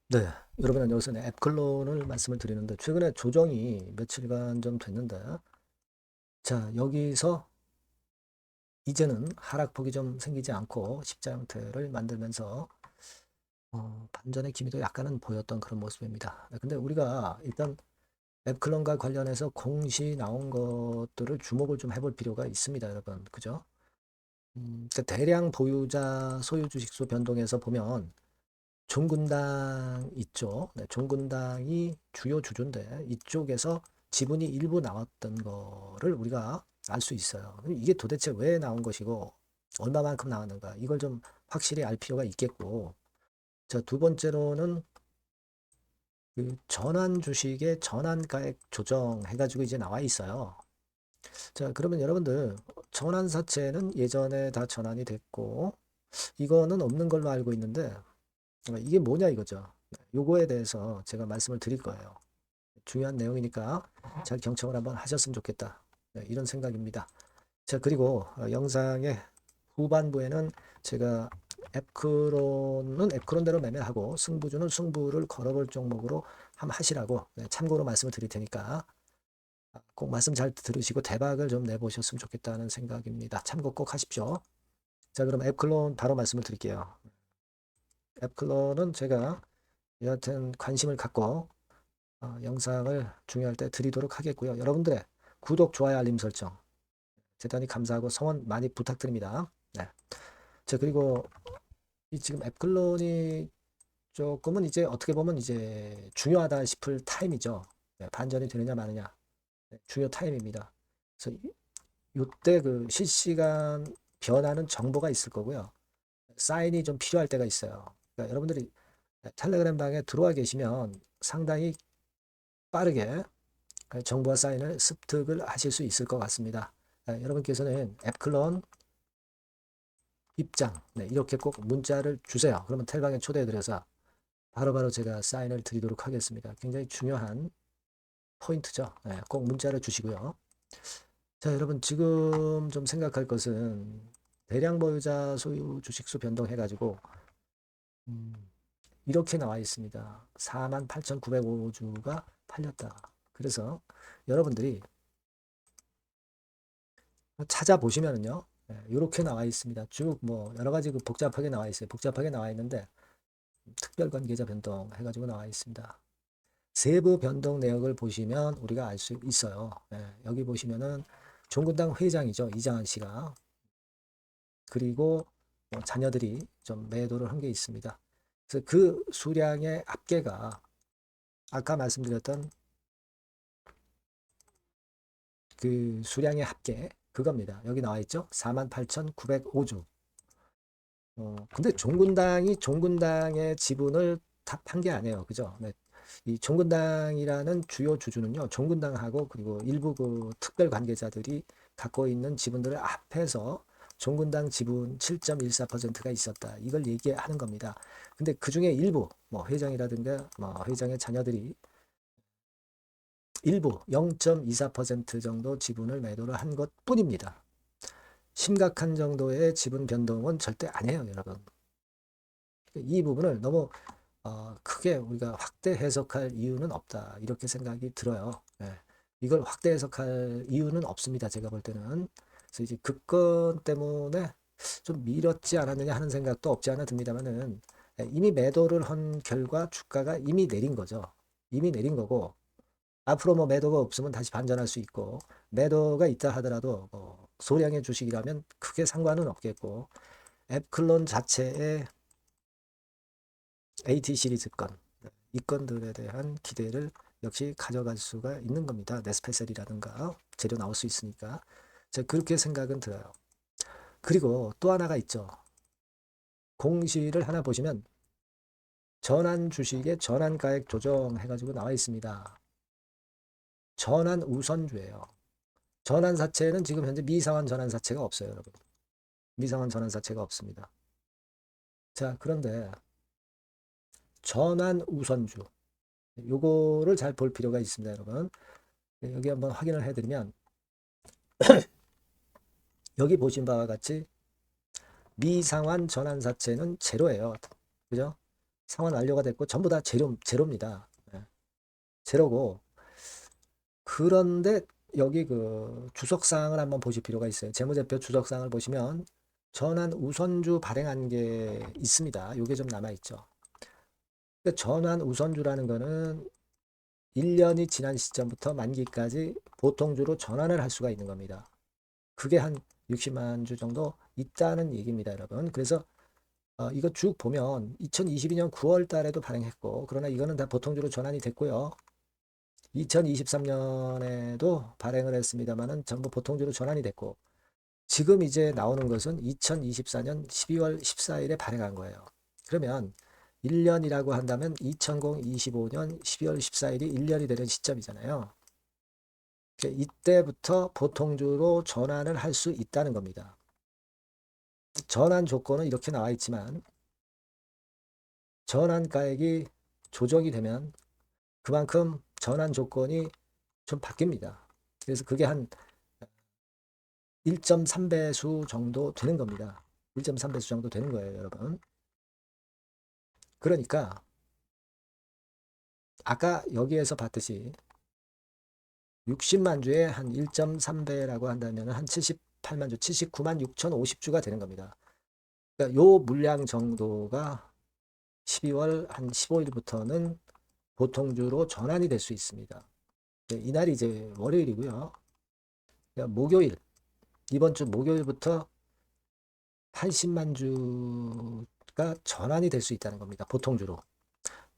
네, 여러분 여기서는 앱클론을 말씀을 드리는데 최근에 조정이 며칠간 좀 됐는데 자 여기서 이제는 하락폭이 좀 생기지 않고 십자 형태를 만들면서 반전의 기미도 약간은 보였던 그런 모습입니다. 네, 근데 우리가 일단 앱클론과 관련해서 공시 나온 것들을 주목을 좀 해볼 필요가 있습니다, 여러분. 그죠? 그러니까 대량 보유자 소유 주식수 변동에서 보면 종군당 있죠. 네, 종군당이 주요 주주인데 이쪽에서 지분이 일부 나왔던 거를 우리가 알 수 있어요. 이게 도대체 왜 나온 것이고 얼마만큼 나왔는가 이걸 좀 확실히 알 필요가 있겠고 자, 두 번째로는 그 전환 주식의 전환가액 조정해가지고 이제 나와 있어요. 자, 그러면 여러분들 전환사채는 예전에 다 전환이 됐고 이거는 없는 걸로 알고 있는데 이게 뭐냐 이거죠. 요거에 대해서 제가 말씀을 드릴 거예요. 중요한 내용이니까 잘 경청을 한번 하셨으면 좋겠다. 네, 이런 생각입니다. 자, 그리고 영상의 후반부에는 제가 앱크론은 앱크론대로 매매하고 승부주는 승부를 걸어볼 종목으로 한번 하시라고 참고로 말씀을 드릴 테니까 꼭 말씀 잘 들으시고 대박을 좀 내보셨으면 좋겠다는 생각입니다. 참고 꼭 하십시오. 자, 그럼 앱클론 바로 말씀을 드릴게요. 앱클론은 제가 여하튼 관심을 갖고 영상을 중요할 때 드리도록 하겠고요. 여러분들의 구독, 좋아요, 알림 설정 대단히 감사하고 성원 많이 부탁드립니다. 네. 자, 그리고 이 지금 앱클론이 조금은 이제 어떻게 보면 이제 중요하다 싶을 타임이죠. 네, 반전이 되느냐 마느냐. 네, 중요 타임입니다. 그래서 이때 그 실시간 변하는 정보가 있을 거고요. 사인이 좀 필요할 때가 있어요. 그러니까 여러분들이 텔레그램 방에 들어와 계시면 상당히 빠르게 정보와 사인을 습득을 하실 수 있을 것 같습니다. 여러분께서는 앱클론 입장 이렇게 꼭 문자를 주세요. 그러면 텔방에 초대해드려서 바로바로 제가 사인을 드리도록 하겠습니다. 굉장히 중요한 포인트죠. 꼭 문자를 주시고요. 자, 여러분 지금 좀 생각할 것은 대량 보유자 소유 주식수 변동해가지고 음, 이렇게 나와 있습니다. 48,905주가 팔렸다. 그래서 여러분들이 찾아보시면은요, 이렇게 나와 있습니다. 쭉 뭐 여러 가지 그 복잡하게 나와 있어요. 복잡하게 나와 있는데 특별관계자 변동 해가지고 나와 있습니다. 세부 변동 내역을 보시면 우리가 알 수 있어요. 여기 보시면은 종군당 회장이죠. 이장한 씨가. 그리고 자녀들이 좀 매도를 한 게 있습니다. 그래서 그 수량의 합계가 아까 말씀드렸던 그 수량의 합계 그겁니다. 여기 나와 있죠. 48,905주. 근데 종군당의 지분을 다 판 게 아니에요. 그죠? 네. 이 종군당이라는 주요 주주는요, 종군당하고 그리고 일부 그 특별 관계자들이 갖고 있는 지분들을 합해서 종군당 지분 7.14%가 있었다. 이걸 얘기하는 겁니다. 근데 그 중에 일부, 뭐 회장이라든가 뭐 회장의 자녀들이 일부 0.24% 정도 지분을 매도를 한 것 뿐입니다. 심각한 정도의 지분 변동은 절대 아니에요, 여러분. 이 부분을 너무 크게 우리가 확대 해석할 이유는 없다. 이렇게 생각이 들어요. 이걸 확대 해석할 이유는 없습니다. 제가 볼 때는. 그래서 이제 그 건 때문에 좀 미뤘지 않았느냐 하는 생각도 없지 않아 듭니다만은 이미 매도를 한 결과 주가가 이미 내린 거죠. 이미 내린 거고 앞으로 뭐 매도가 없으면 다시 반전할 수 있고 매도가 있다 하더라도 소량의 주식이라면 크게 상관은 없겠고 앱클론 자체의 AT 시리즈 건, 이 건들에 대한 기대를 역시 가져갈 수가 있는 겁니다. 네스페셀이라든가 재료 나올 수 있으니까. 제가 그렇게 생각은 들어요. 그리고 또 하나가 있죠. 공시를 하나 보시면 전환 주식의 전환가액 조정해가지고 나와 있습니다. 전환 우선주예요. 전환사채는 지금 현재 미상환 전환사채가 없어요, 여러분. 미상환 전환사채가 없습니다. 자, 그런데 전환 우선주. 요거를 잘 볼 필요가 있습니다, 여러분. 여기 한번 확인을 해드리면 여기 보신 바와 같이 미상환 전환사채는 제로예요. 그죠? 상환 완료가 됐고 전부 다 제로입니다. 예, 제로고 그런데 여기 그 주석사항을 한번 보실 필요가 있어요. 재무제표 주석사항을 보시면 전환 우선주 발행한 게 있습니다. 이게 좀 남아있죠. 전환 우선주라는 거는 1년이 지난 시점부터 만기까지 보통주로 전환을 할 수가 있는 겁니다. 그게 한 60만 주 정도 있다는 얘기입니다, 여러분. 그래서 이거 쭉 보면 2022년 9월 달에도 발행했고, 그러나 이거는 다 보통주로 전환이 됐고요. 2023년에도 발행을 했습니다만은 전부 보통주로 전환이 됐고, 지금 이제 나오는 것은 2024년 12월 14일에 발행한 거예요. 그러면 1년이라고 한다면 2025년 12월 14일이 1년이 되는 시점이잖아요. 이때부터 보통주로 전환을 할 수 있다는 겁니다. 전환 조건은 이렇게 나와 있지만 전환가액이 조정이 되면 그만큼 전환 조건이 좀 바뀝니다. 그래서 그게 한 1.3배수 정도 되는 겁니다. 1.3배수 정도 되는 거예요, 여러분. 그러니까 아까 여기에서 봤듯이 60만 주에 한 1.3배라고 한다면 한 78만 주, 79만 6,050주가 되는 겁니다. 그러니까 요 물량 정도가 12월 한 15일부터는 보통주로 전환이 될 수 있습니다. 이날이 이제 월요일이고요. 그러니까 목요일, 이번 주 목요일부터 80만 주가 전환이 될 수 있다는 겁니다. 보통주로.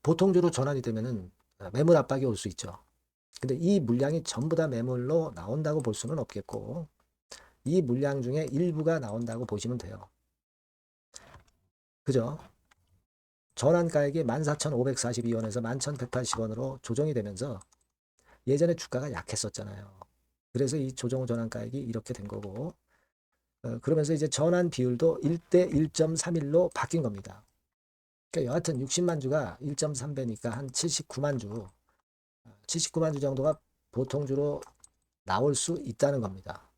보통주로 전환이 되면은 매물 압박이 올 수 있죠. 근데 이 물량이 전부 다 매물로 나온다고 볼 수는 없겠고, 이 물량 중에 일부가 나온다고 보시면 돼요. 그죠? 전환가액이 14,542원에서 11,180원으로 조정이 되면서 예전에 주가가 약했었잖아요. 그래서 이 조정 전환가액이 이렇게 된 거고, 그러면서 이제 전환 비율도 1대 1.31로 바뀐 겁니다. 그러니까 여하튼 60만 주가 1.3배니까 한 79만 주, 79만 주 정도가 보통주로 나올 수 있다는 겁니다.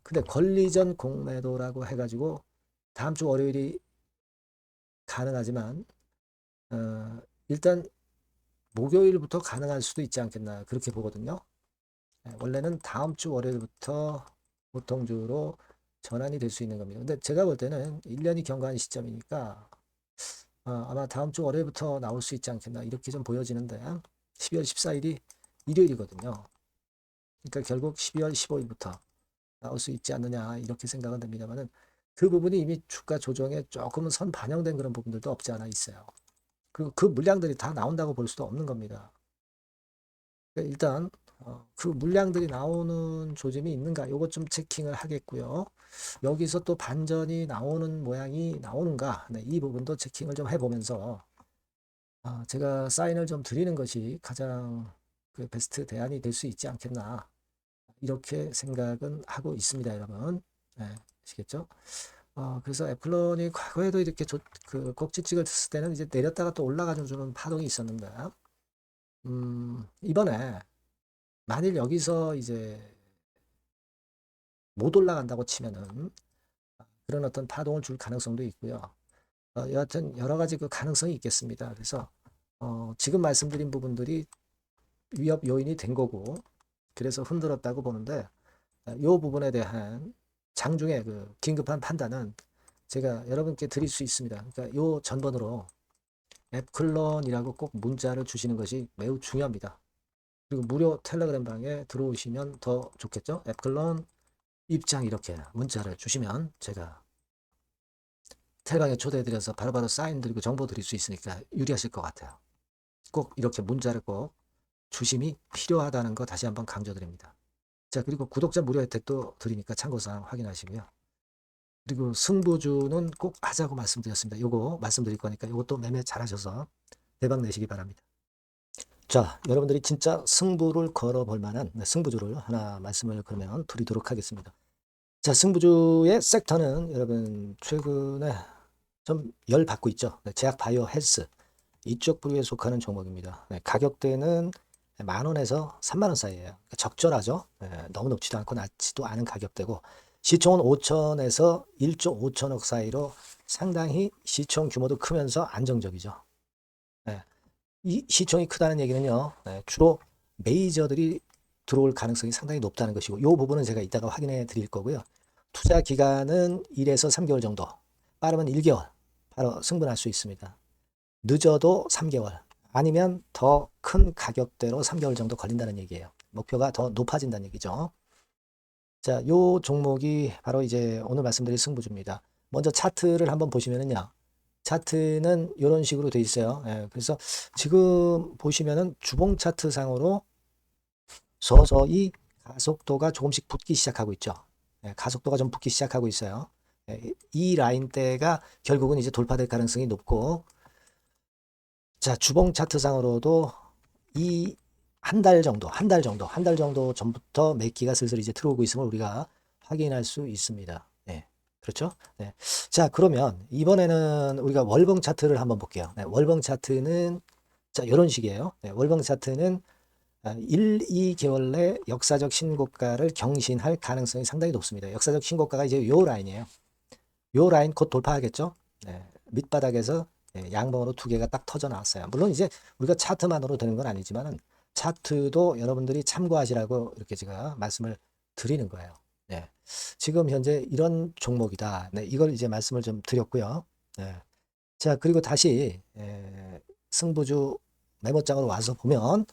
근데 권리전 공매도라고 해가지고 다음 주 월요일이 가능하지만 일단 목요일부터 가능할 수도 있지 않겠나 그렇게 보거든요. 원래는 다음 주 월요일부터 보통주로 전환이 될 수 있는 겁니다. 근데 제가 볼 때는 1년이 경과한 시점이니까 아마 다음 주 월요일부터 나올 수 있지 않겠나 이렇게 좀 보여지는데 12월 14일이 일요일이거든요. 그러니까 결국 12월 15일부터 나올 수 있지 않느냐 이렇게 생각은 됩니다만은 그 부분이 이미 주가 조정에 조금은 선 반영된 그런 부분들도 없지 않아 있어요. 그리고 그 물량들이 다 나온다고 볼 수도 없는 겁니다. 그러니까 일단 그 물량들이 나오는 조짐이 있는가 요것 좀 체킹을 하겠고요. 여기서 또 반전이 나오는 모양이 나오는가 네, 이 부분도 체킹을 좀 해보면서 제가 사인을 좀 드리는 것이 가장 그 베스트 대안이 될 수 있지 않겠나 이렇게 생각은 하고 있습니다, 여러분. 네, 아시겠죠? 그래서 애플론이 과거에도 이렇게 그 꼭지찍을 쳤을 때는 이제 내렸다가 또 올라가주는 파동이 있었는데, 이번에 만일 여기서 이제 못 올라간다고 치면은 그런 어떤 파동을 줄 가능성도 있고요. 여하튼 여러 가지 그 가능성이 있겠습니다. 그래서 지금 말씀드린 부분들이 위협 요인이 된 거고, 그래서 흔들었다고 보는데, 이 부분에 대한 장중에 그 긴급한 판단은 제가 여러분께 드릴 수 있습니다. 그러니까 요 전번으로 앱클론이라고 꼭 문자를 주시는 것이 매우 중요합니다. 그리고 무료 텔레그램 방에 들어오시면 더 좋겠죠? 앱클론 입장 이렇게 문자를 주시면 제가 텔방에 초대해드려서 바로바로 사인 드리고 정보 드릴 수 있으니까 유리하실 것 같아요. 꼭 이렇게 문자를 꼭 주심이 필요하다는 거 다시 한번 강조드립니다. 자, 그리고 구독자 무료 혜택도 드리니까 참고사항 확인하시고요. 그리고 승부주는 꼭 하자고 말씀드렸습니다. 요거 말씀드릴 거니까 요것도 매매 잘하셔서 대박 내시기 바랍니다. 자, 여러분들이 진짜 승부를 걸어볼 만한 승부주를 하나 말씀을 그러면 드리도록 하겠습니다. 자, 승부주의 섹터는 여러분 최근에 좀 열 받고 있죠. 제약 바이오 헬스 이쪽 부류에 속하는 종목입니다. 가격대는 10,000원에서 30,000원 사이에요. 적절하죠. 너무 높지도 않고 낮지도 않은 가격대고 시총은 5천에서 1조 5천억 사이로 상당히 시총 규모도 크면서 안정적이죠. 예. 이 시총이 크다는 얘기는요, 예, 주로 메이저들이 들어올 가능성이 상당히 높다는 것이고, 이 부분은 제가 이따가 확인해 드릴 거고요. 투자 기간은 1에서 3개월 정도, 빠르면 1개월, 바로 승부날 수 있습니다. 늦어도 3개월, 아니면 더 큰 가격대로 3개월 정도 걸린다는 얘기예요. 목표가 더 높아진다는 얘기죠. 자, 요 종목이 바로 이제 오늘 말씀드릴 승부주입니다. 먼저 차트를 한번 보시면은요. 차트는 이런 식으로 돼 있어요. 예, 그래서 지금 보시면은 주봉 차트 상으로 서서히 가속도가 조금씩 붙기 시작하고 있죠. 예, 가속도가 좀 붙기 시작하고 있어요. 예, 이 라인대가 결국은 이제 돌파될 가능성이 높고, 자, 주봉 차트 상으로도 이 한 달 정도 전부터 매기가 슬슬 이제 들어오고 있음을 우리가 확인할 수 있습니다. 네. 그렇죠? 네. 자, 그러면 이번에는 우리가 월봉 차트를 한번 볼게요. 네, 월봉 차트는 자, 이런 식이에요. 네, 월봉 차트는 1, 2개월 내 역사적 신고가를 경신할 가능성이 상당히 높습니다. 역사적 신고가가 이제 요 라인이에요. 요 라인 곧 돌파하겠죠? 네, 밑바닥에서 양봉으로 두 개가 딱 터져 나왔어요. 물론 이제 우리가 차트만으로 되는 건 아니지만은 차트도 여러분들이 참고하시라고 이렇게 제가 말씀을 드리는 거예요. 네. 지금 현재 이런 종목이다. 네, 이걸 이제 말씀을 좀 드렸고요. 네. 자, 그리고 다시 승부주 메모장으로 와서 보면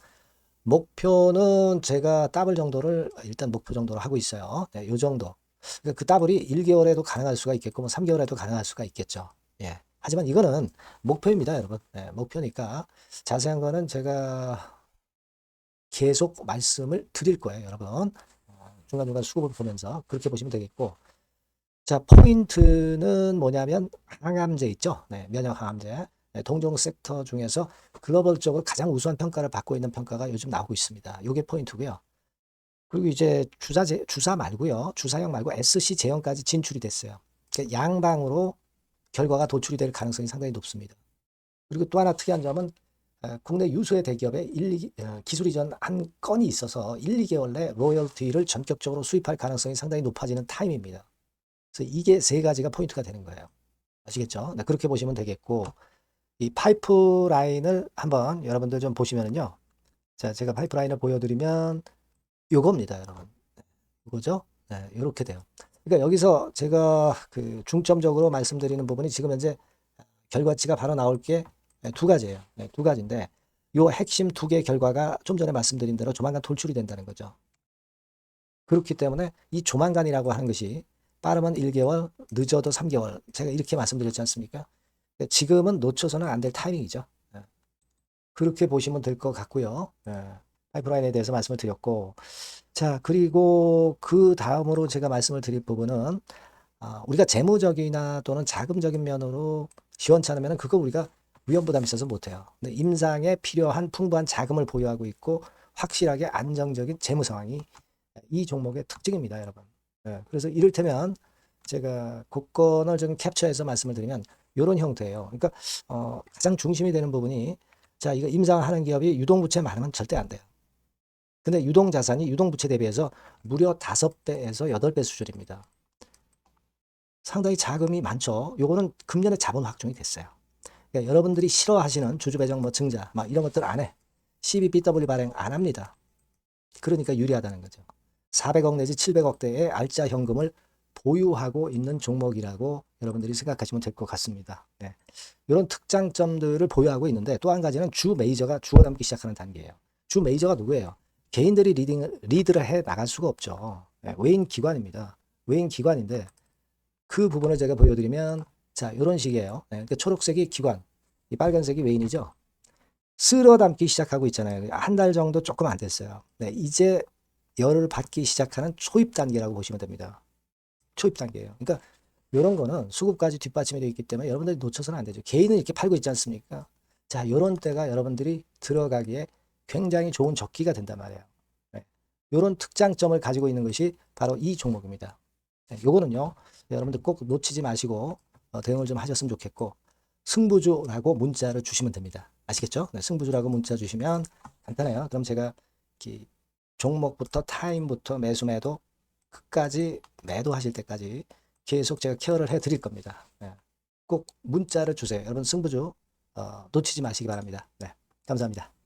목표는 제가 더블 정도를 일단 목표 정도로 하고 있어요. 네, 요 정도. 그러니까 그 더블이 1개월에도 가능할 수가 있겠고, 뭐 3개월에도 가능할 수가 있겠죠. 예. 하지만 이거는 목표입니다, 여러분. 네, 목표니까 자세한 거는 제가 계속 말씀을 드릴 거예요, 여러분. 중간중간 수급을 보면서 그렇게 보시면 되겠고. 자, 포인트는 뭐냐면 항암제 있죠. 네, 면역 항암제. 네, 동종 섹터 중에서 글로벌적으로 가장 우수한 평가를 받고 있는 평가가 요즘 나오고 있습니다. 요게 포인트고요. 그리고 이제 주사 말고요. 주사형 말고 SC 제형까지 진출이 됐어요. 그러니까 양방으로 결과가 도출이 될 가능성이 상당히 높습니다. 그리고 또 하나 특이한 점은 국내 유수의 대기업에 기술 이전 한 건이 있어서 1, 2개월 내 로열티를 전격적으로 수입할 가능성이 상당히 높아지는 타임입니다. 그래서 이게 세 가지가 포인트가 되는 거예요. 아시겠죠? 네, 그렇게 보시면 되겠고, 이 파이프라인을 한번 여러분들 좀 보시면은요. 자, 제가 파이프라인을 보여드리면 요겁니다, 여러분. 이거죠? 네, 이렇게 돼요. 그러니까 여기서 제가 그 중점적으로 말씀드리는 부분이 지금 현재 결과치가 바로 나올 게 두 가지예요. 네, 두 가지인데 요 핵심 두 개 결과가 좀 전에 말씀드린 대로 조만간 돌출이 된다는 거죠. 그렇기 때문에 이 조만간이라고 하는 것이 빠르면 1개월, 늦어도 3개월. 제가 이렇게 말씀드렸지 않습니까? 지금은 놓쳐서는 안 될 타이밍이죠. 네. 그렇게 보시면 될 것 같고요. 네. 파이프라인에 대해서 말씀을 드렸고, 자, 그리고 그 다음으로 제가 말씀을 드릴 부분은 우리가 재무적이나 또는 자금적인 면으로 시원찮으면 그거 우리가 위험 부담이 있어서 못해요. 근데 임상에 필요한 풍부한 자금을 보유하고 있고 확실하게 안정적인 재무 상황이 이 종목의 특징입니다, 여러분. 네, 그래서 이를테면 제가 국권을 좀 캡처해서 말씀을 드리면 이런 형태예요. 그러니까 가장 중심이 되는 부분이 자, 이거 임상하는 기업이 유동부채 많으면 절대 안 돼요. 근데 유동자산이 유동부채 대비해서 무려 5배에서 8배 수준입니다. 상당히 자금이 많죠. 요거는 금년에 자본 확정이 됐어요. 그러니까 여러분들이 싫어하시는 주주배정 뭐 증자 막 이런 것들 안 해. CBBW 발행 안 합니다. 그러니까 유리하다는 거죠. 400억 내지 700억대의 알짜 현금을 보유하고 있는 종목이라고 여러분들이 생각하시면 될 것 같습니다. 네. 이런 특장점들을 보유하고 있는데 또 한 가지는 주 메이저가 주워 담기 시작하는 단계예요. 주 메이저가 누구예요? 개인들이 리드를 해 나갈 수가 없죠. 네. 외인 기관입니다. 외인 기관인데 그 부분을 제가 보여드리면 자 이런 식이에요. 네. 그러니까 초록색이 기관, 이 빨간색이 외인이죠. 쓸어 담기 시작하고 있잖아요. 한 달 정도 조금 안 됐어요. 네. 이제 열을 받기 시작하는 초입 단계라고 보시면 됩니다. 초입 단계예요. 그러니까 이런 거는 수급까지 뒷받침이 되어 있기 때문에 여러분들이 놓쳐서는 안 되죠. 개인은 이렇게 팔고 있지 않습니까? 자, 이런 때가 여러분들이 들어가기에 굉장히 좋은 적기가 된단 말이에요. 네. 이런 특장점을 가지고 있는 것이 바로 이 종목입니다. 네, 요거는요, 여러분들 꼭 놓치지 마시고 대응을 좀 하셨으면 좋겠고, 승부주라고 문자를 주시면 됩니다. 아시겠죠? 네, 승부주라고 문자 주시면 간단해요. 그럼 제가 종목부터 타임부터 매수 매도 끝까지 매도하실 때까지 계속 제가 케어를 해 드릴 겁니다. 네. 꼭 문자를 주세요. 여러분 승부주 놓치지 마시기 바랍니다. 네, 감사합니다.